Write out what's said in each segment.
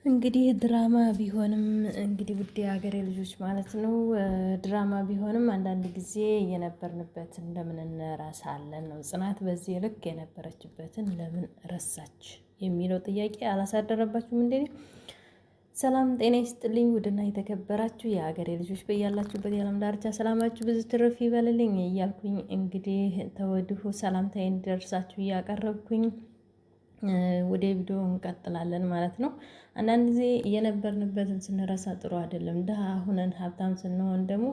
እንግዲህ ድራማ ቢሆንም እንግዲህ ውድ የሀገሬ ልጆች ማለት ነው። ድራማ ቢሆንም አንዳንድ ጊዜ የነበርንበትን ለምን እንረሳለን ነው። ጽናት በዚህ ልክ የነበረችበትን ለምን ረሳች የሚለው ጥያቄ አላሳደረባችሁም እንዴ? ሰላም ጤና ይስጥልኝ። ውድና የተከበራችሁ የሀገሬ ልጆች በያላችሁበት የዓለም ዳርቻ ሰላማችሁ ብዙ ትርፍ ይበልልኝ እያልኩኝ እንግዲህ ተወድሁ ሰላምታዬን እንዲደርሳችሁ እያቀረብኩኝ ወደ ቪዲዮ እንቀጥላለን ማለት ነው። አንዳንድ ጊዜ የነበርንበትን ስንረሳ ጥሩ አይደለም። ድሀ ሁነን ሀብታም ስንሆን ደግሞ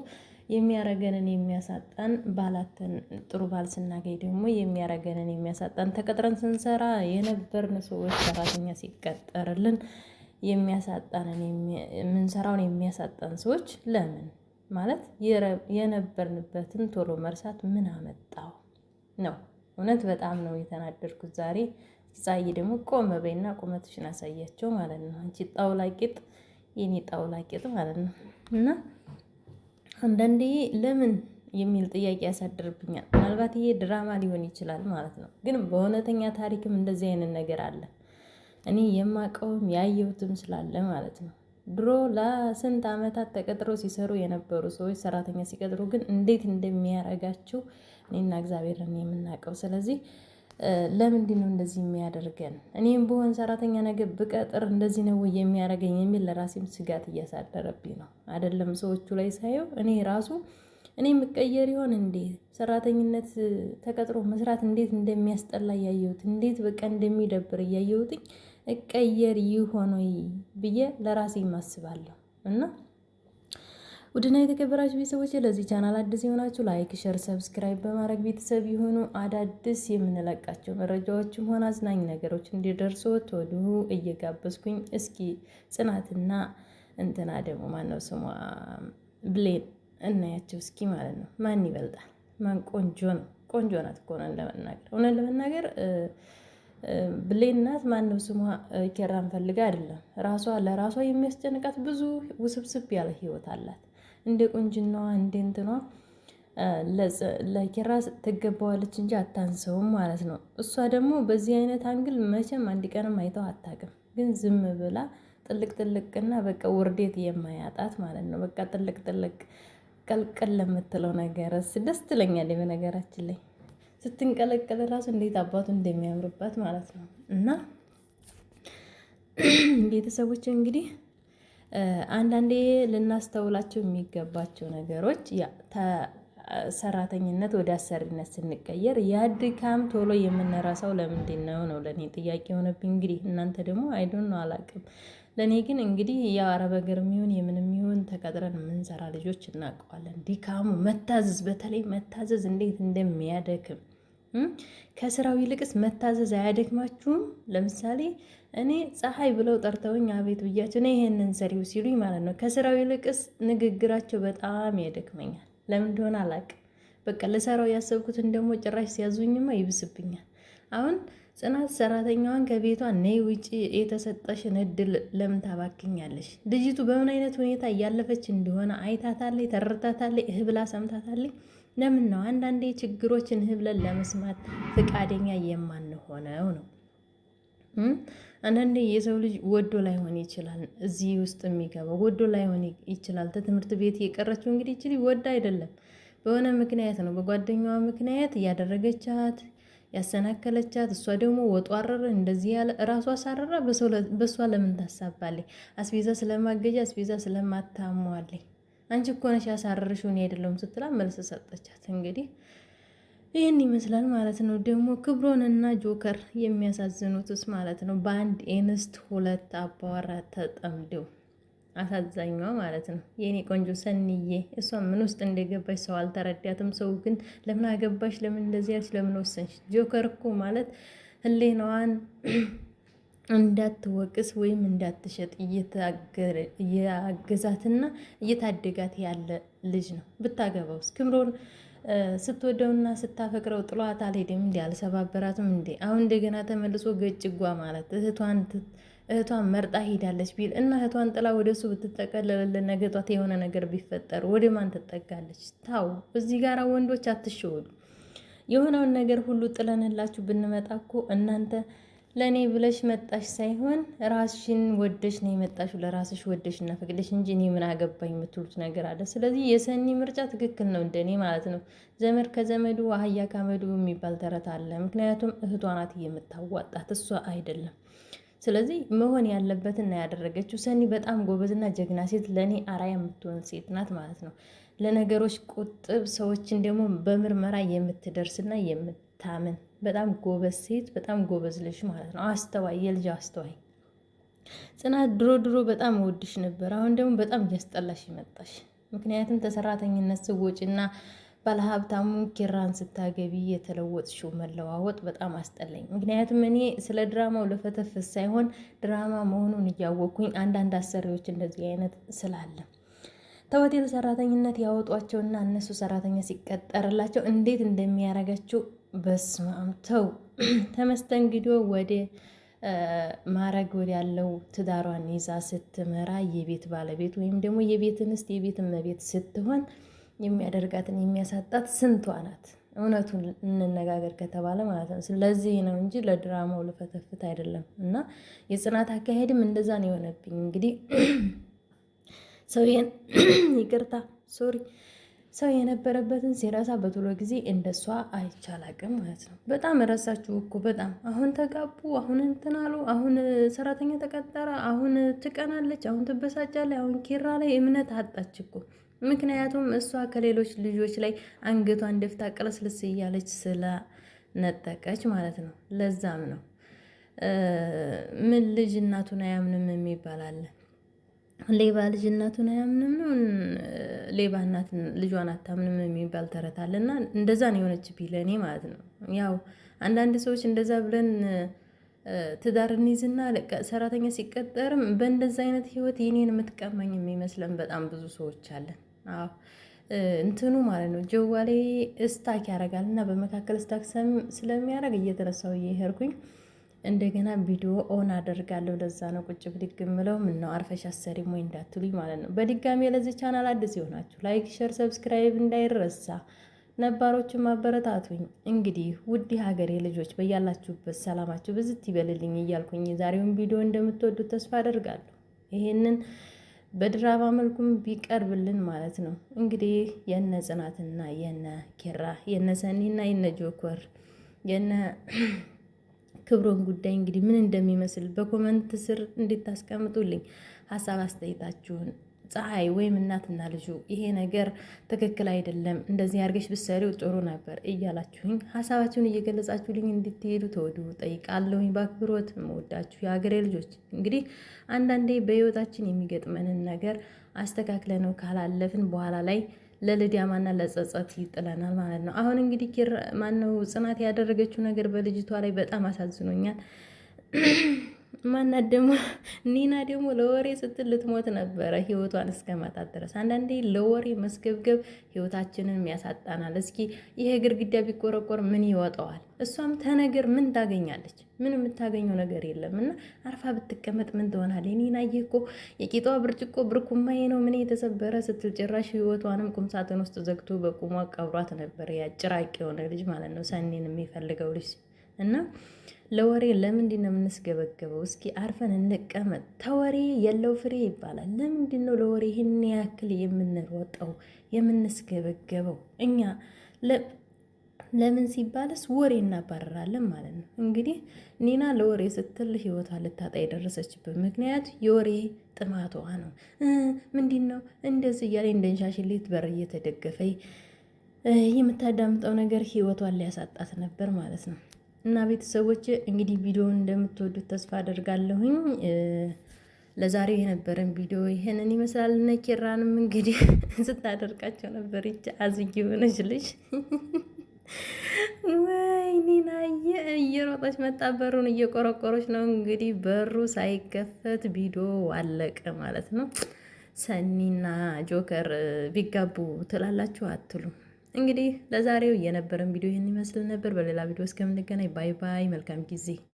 የሚያረገንን የሚያሳጣን ባላትን ጥሩ ባል ስናገኝ ደግሞ የሚያረገንን የሚያሳጣን ተቀጥረን ስንሰራ የነበርን ሰዎች ሰራተኛ ሲቀጠርልን የሚያሳጣንን የምንሰራውን የሚያሳጣን ሰዎች ለምን ማለት የነበርንበትን ቶሎ መርሳት ምን አመጣው ነው። እውነት በጣም ነው የተናደድኩት ዛሬ። ፀሐይ ደግሞ ቆመ በይና ቁመትሽን አሳያቸው ማለት ነው። አንቺ ጣውላ ቂጥ የኔ ጣውላ ቂጥ ማለት ነው። እና አንዳንዴ ለምን የሚል ጥያቄ ያሳድርብኛል። ምናልባት ይሄ ድራማ ሊሆን ይችላል ማለት ነው። ግን በእውነተኛ ታሪክም እንደዚህ አይነት ነገር አለ። እኔ የማውቀውም ያየሁትም ስላለ ማለት ነው። ድሮ ለስንት ዓመታት ተቀጥሮ ሲሰሩ የነበሩ ሰዎች ሰራተኛ ሲቀጥሩ ግን እንዴት እንደሚያረጋቸው እኔና እግዚአብሔር ነን የምናውቀው። ስለዚህ ለምንድን ነው እንደዚህ የሚያደርገን? እኔም ብሆን ሰራተኛ ነገር ብቀጥር እንደዚህ ነው ወይ የሚያደርገኝ የሚል ለራሴም ስጋት እያሳደረብኝ ነው። አይደለም ሰዎቹ ላይ ሳየው እኔ ራሱ እኔ የምቀየር ይሆን እንዴ? ሰራተኝነት ተቀጥሮ መስራት እንዴት እንደሚያስጠላ እያየሁት፣ እንዴት በቃ እንደሚደብር እያየሁትኝ እቀየር ይሆን ወይ ብዬ ለራሴ ማስባለሁ። እና ውድና የተከበራችሁ ቤተሰቦች ለዚህ ቻናል አዲስ የሆናችሁ ላይክ፣ ሸር፣ ሰብስክራይብ በማድረግ ቤተሰብ የሆኑ አዳዲስ የምንለቃቸው መረጃዎችም ሆነ አዝናኝ ነገሮች እንዲደርሱ ተወዲሁ እየጋበዝኩኝ እስኪ ጽናትና እንትና ደግሞ ማነው ስሟ ብሌን እናያቸው እስኪ ማለት ነው። ማን ይበልጣል? ማን ቆንጆ ነው? ቆንጆ ናት እኮ እውነት ለመናገር ብሌን ናት። ማነው ስሟ ኬራን ፈልጋ አይደለም። ራሷ ለራሷ የሚያስጨንቃት ብዙ ውስብስብ ያለ ህይወት አላት። እንደ ቁንጅናዋ እንደ እንትኗ ለኪራ ትገባዋለች እንጂ አታንሰውም ማለት ነው። እሷ ደግሞ በዚህ አይነት አንግል መቼም አንድ ቀንም አይተው አታውቅም። ግን ዝም ብላ ጥልቅ ጥልቅና በቃ ውርዴት የማያጣት ማለት ነው። በቃ ጥልቅ ጥልቅ ቀልቀል ለምትለው ነገር ደስ ትለኛለች። በነገራችን ላይ ስትንቀለቀል ራሱ እንዴት አባቱ እንደሚያምርባት ማለት ነው። እና ቤተሰቦች እንግዲህ አንዳንዴ ልናስተውላቸው የሚገባቸው ነገሮች ሰራተኝነት ወደ አሰሪነት ስንቀየር ያድካም ቶሎ የምንረሳው ለምንድን ነው ነው ለእኔ ጥያቄ የሆነብኝ። እንግዲህ እናንተ ደግሞ አይዶን ነው አላውቅም። ለእኔ ግን እንግዲህ ያው አረብ ሀገር የሚሆን የምንም ይሆን ተቀጥረን የምንሰራ ልጆች እናውቀዋለን። ድካሙ መታዘዝ፣ በተለይ መታዘዝ እንዴት እንደሚያደክም ከስራው ይልቅስ መታዘዝ አያደክማችሁም? ለምሳሌ እኔ ፀሐይ ብለው ጠርተውኝ አቤት ብያቸው እኔ ይሄንን ሰሪው ሲሉኝ ማለት ነው ከስራው ይልቅስ ንግግራቸው በጣም ያደክመኛል። ለምን እንደሆነ አላውቅም። በቃ ለሰራው ያሰብኩትን ደግሞ ጭራሽ ሲያዙኝማ ይብስብኛል። አሁን ጽናት ሰራተኛዋን ከቤቷ ነይ ውጪ የተሰጠሽን እድል ለምን ታባክኛለሽ? ልጅቱ በምን አይነት ሁኔታ እያለፈች እንደሆነ አይታታለች፣ ተረድታታለች፣ ብላ ሰምታታለች። ለምን ነው አንዳንዴ ችግሮችን ብለን ለመስማት ፈቃደኛ የማንሆነው ነው? አንዳንዴ የሰው ልጅ ወዶ ላይሆን ይችላል። እዚህ ውስጥ የሚገባው ወዶ ላይሆን ይችላል። ትምህርት ቤት የቀረችው እንግዲህ ይችል ወዳ አይደለም፣ በሆነ ምክንያት ነው። በጓደኛዋ ምክንያት እያደረገቻት ያሰናከለቻት። እሷ ደግሞ ወጡ አረረ እንደዚህ ያለ እራሷ ሳረራ በሷ ለምን ታሳባለች? አስቤዛ ስለማገጃ አስቤዛ ስለማታሟለኝ አንቺ እኮ ነሽ ያሳረርሽው እኔ አይደለሁም ስትላ መልስ ሰጠቻት። እንግዲህ ይህን ይመስላል ማለት ነው። ደግሞ ክብሮንና ጆከር የሚያሳዝኑትስ ማለት ነው በአንድ ኤንስት ሁለት አባወራ ተጠምደው አሳዛኟ ማለት ነው። የኔ ቆንጆ ሰንዬ እሷ ምን ውስጥ እንደገባች ሰው አልተረዳትም። ሰው ግን ለምን አገባሽ፣ ለምን እንደዚህ ያልሽ፣ ለምን ወሰንሽ? ጆከር እኮ ማለት ህሌናዋን እንዳትወቅስ ወይም እንዳትሸጥ እያገዛትና እየታደጋት ያለ ልጅ ነው። ብታገባውስ ክብሮን ስትወደውና ስታፈቅረው ጥሏት አልሄድም እንዴ? አልሰባበራትም እንዴ? አሁን እንደገና ተመልሶ ገጭጓ ማለት እህቷን መርጣ ሄዳለች ቢል እና እህቷን ጥላ ወደሱ ብትጠቀለልልን ነገቷት የሆነ ነገር ቢፈጠር ወደ ማን ትጠጋለች? ታው እዚህ ጋር ወንዶች አትሸወዱ። የሆነውን ነገር ሁሉ ጥለንላችሁ ብንመጣ እኮ እናንተ ለእኔ ብለሽ መጣሽ ሳይሆን ራስሽን ወደሽ ነው የመጣሽው፣ ለራስሽ ወደሽ እና ፈቅደሽ እንጂ እኔ ምን አገባኝ የምትሉት ነገር አለ። ስለዚህ የሰኒ ምርጫ ትክክል ነው እንደኔ ማለት ነው። ዘመድ ከዘመዱ አህያ ካመዱ የሚባል ተረት አለ። ምክንያቱም እህቷ ናት የምታዋጣት እሷ አይደለም። ስለዚህ መሆን ያለበትን ነው ያደረገችው። ሰኒ በጣም ጎበዝና ጀግና ሴት፣ ለእኔ አራያ የምትሆን ሴት ናት ማለት ነው። ለነገሮች ቁጥብ፣ ሰዎችን ደግሞ በምርመራ የምትደርስና የምታምን በጣም ጎበዝ ሴት፣ በጣም ጎበዝ ልጅ ማለት ነው። አስተዋይ፣ የልጅ አስተዋይ ጽናት። ድሮ በጣም እወድሽ ነበር፣ አሁን ደግሞ በጣም እያስጠላሽ መጣሽ። ምክንያቱም ተሰራተኝነት ስወጪና ባለሀብታሙ ኪራን ስታገቢ የተለወጥሽው መለዋወጥ በጣም አስጠላኝ። ምክንያቱም እኔ ስለ ድራማው ለፈተፍስ ሳይሆን ድራማ መሆኑን እያወቅኩኝ አንዳንድ አሰሪዎች እንደዚህ አይነት ስላለ ተሆቴል ሰራተኝነት ያወጧቸውና እነሱ ሰራተኛ ሲቀጠርላቸው እንዴት እንደሚያረጋቸው በስማም ተው። ተመስተንግዶ ወደ ማረግ ወደ ያለው ትዳሯን ይዛ ስትመራ የቤት ባለቤት ወይም ደግሞ የቤት እንስት የቤት እመቤት ስትሆን የሚያደርጋትን የሚያሳጣት ስንቷ ናት? እውነቱን እንነጋገር ከተባለ ማለት ነው። ስለዚህ ነው እንጂ ለድራማው ልፈተፍት አይደለም። እና የጽናት አካሄድም እንደዛ ነው የሆነብኝ። እንግዲህ ሰውዬን ይቅርታ ሶሪ ሰው የነበረበትን ሲረሳ በቶሎ ጊዜ እንደሷ አይቻላቅም ማለት ነው። በጣም ረሳችሁ እኮ በጣም አሁን ተጋቡ፣ አሁን እንትን አሉ፣ አሁን ሰራተኛ ተቀጠረ፣ አሁን ትቀናለች፣ አሁን ትበሳጫለች፣ አሁን ኪራ ላይ እምነት አጣች እኮ። ምክንያቱም እሷ ከሌሎች ልጆች ላይ አንገቷን ደፍታ ቅለስልስ እያለች ስለነጠቀች ማለት ነው። ለዛም ነው ምን ልጅ እናቱን አያምንም የሚባል አለ። ሌባ ልጅ እናቱን አያምንም ነው፣ ሌባ እናት ልጇን አታምንም የሚባል ተረት አለ። እና እንደዛ ነው የሆነችብኝ ለእኔ ማለት ነው። ያው አንዳንድ ሰዎች እንደዛ ብለን ትዳር እንይዝና ሰራተኛ ሲቀጠርም በእንደዛ አይነት ህይወት የኔን የምትቀማኝ የሚመስለን በጣም ብዙ ሰዎች አለን። አዎ እንትኑ ማለት ነው ጀዋሌ ስታክ ያደርጋል እና በመካከል ስታክ ስለሚያደርግ እየተነሳው እየሄድኩኝ እንደገና ቪዲዮ ኦን አደርጋለሁ። ለዛ ነው ቁጭ ብድግ ምለው። ምነው አርፈሽ አሰሪም ወይ እንዳትሉኝ ማለት ነው። በድጋሚ ለዚህ ቻናል አዲስ ይሆናችሁ ላይክ፣ ሼር፣ ሰብስክራይብ እንዳይረሳ። ነባሮችን ማበረታቱኝ። እንግዲህ ውድ ሀገሬ ልጆች በያላችሁበት ሰላማችሁ ብዝት ይበልልኝ እያልኩኝ የዛሬውን ቪዲዮ እንደምትወዱት ተስፋ አደርጋለሁ። ይሄንን በድራማ መልኩም ቢቀርብልን ማለት ነው። እንግዲህ የነ ጽናትና የነ ኪራ የነ ሰኒና የነ ጆከር የነ ክብሮን ጉዳይ እንግዲህ ምን እንደሚመስል በኮመንት ስር እንድታስቀምጡልኝ ሀሳብ አስተያየታችሁን። ፀሐይ ወይም እናትና ልጁ ይሄ ነገር ትክክል አይደለም፣ እንደዚህ አድርገሽ ብትሰሪው ጥሩ ነበር እያላችሁኝ ሀሳባችሁን እየገለጻችሁልኝ እንድትሄዱ ተወዱ ጠይቃለሁኝ። በአክብሮት መወዳችሁ የሀገሬ ልጆች። እንግዲህ አንዳንዴ በህይወታችን የሚገጥመንን ነገር አስተካክለነው ካላለፍን በኋላ ላይ ለልዳማና ለጸጸት ይጥለናል ማለት ነው። አሁን እንግዲህ ማነው ጽናት ያደረገችው ነገር በልጅቷ ላይ በጣም አሳዝኖኛል። ማናት ደግሞ ኒና ደግሞ ለወሬ ስትል ልትሞት ነበረ ህይወቷን እስከ ማጣት ድረስ። አንዳንዴ ለወሬ መስገብገብ ህይወታችንን ያሳጣናል። እስኪ ይሄ ግድግዳ ቢቆረቆር ምን ይወጣዋል? እሷም ተነገር ምን ታገኛለች? ምን የምታገኘው ነገር የለም። እና አርፋ ብትቀመጥ ምን ትሆናለች? ኒና እኮ የቂጧ ብርጭቆ ብርኩማዬ ነው ምን የተሰበረ ስትል ጭራሽ ህይወቷንም ቁምሳጥን ውስጥ ዘግቶ በቁሟ ቀብሯት ነበር። ያ ጭራቅ የሆነ ልጅ ማለት ነው፣ ሰኒን የሚፈልገው ልጅ እና ለወሬ ለምንድን ነው የምንስገበገበው? እስኪ አርፈን እንቀመጥ። ተወሬ የለው ፍሬ ይባላል። ለምንድን ነው ለወሬ ይህን ያክል የምንሮጠው የምንስገበገበው? እኛ ለምን ሲባልስ ወሬ እናባረራለን ማለት ነው። እንግዲህ ኒና ለወሬ ስትል ህይወቷ ልታጣ የደረሰችበት ምክንያት የወሬ ጥማቷ ነው። ምንድን ነው እንደዚህ እያለ እንደንሻሽሊት በር እየተደገፈ የምታዳምጠው ነገር ህይወቷን ሊያሳጣት ነበር ማለት ነው። እና ቤተሰቦች እንግዲህ ቪዲዮውን እንደምትወዱት ተስፋ አደርጋለሁኝ። ለዛሬው የነበረን ቪዲዮ ይሄንን ይመስላል። እነ ኪራንም እንግዲህ ስታደርቃቸው ነበር። ይቺ አዝጊ የሆነች ልጅ ወይኔ እየሮጠች መጣ። በሩን እየቆረቆረች ነው እንግዲህ። በሩ ሳይከፈት ቪዲዮ አለቀ ማለት ነው። ሰኒና ጆከር ቢጋቡ ትላላችሁ አትሉ? እንግዲህ ለዛሬው የነበረን ቪዲዮ ይህን ይመስል ነበር። በሌላ ቪዲዮ እስከምንገናኝ ባይ ባይ። መልካም ጊዜ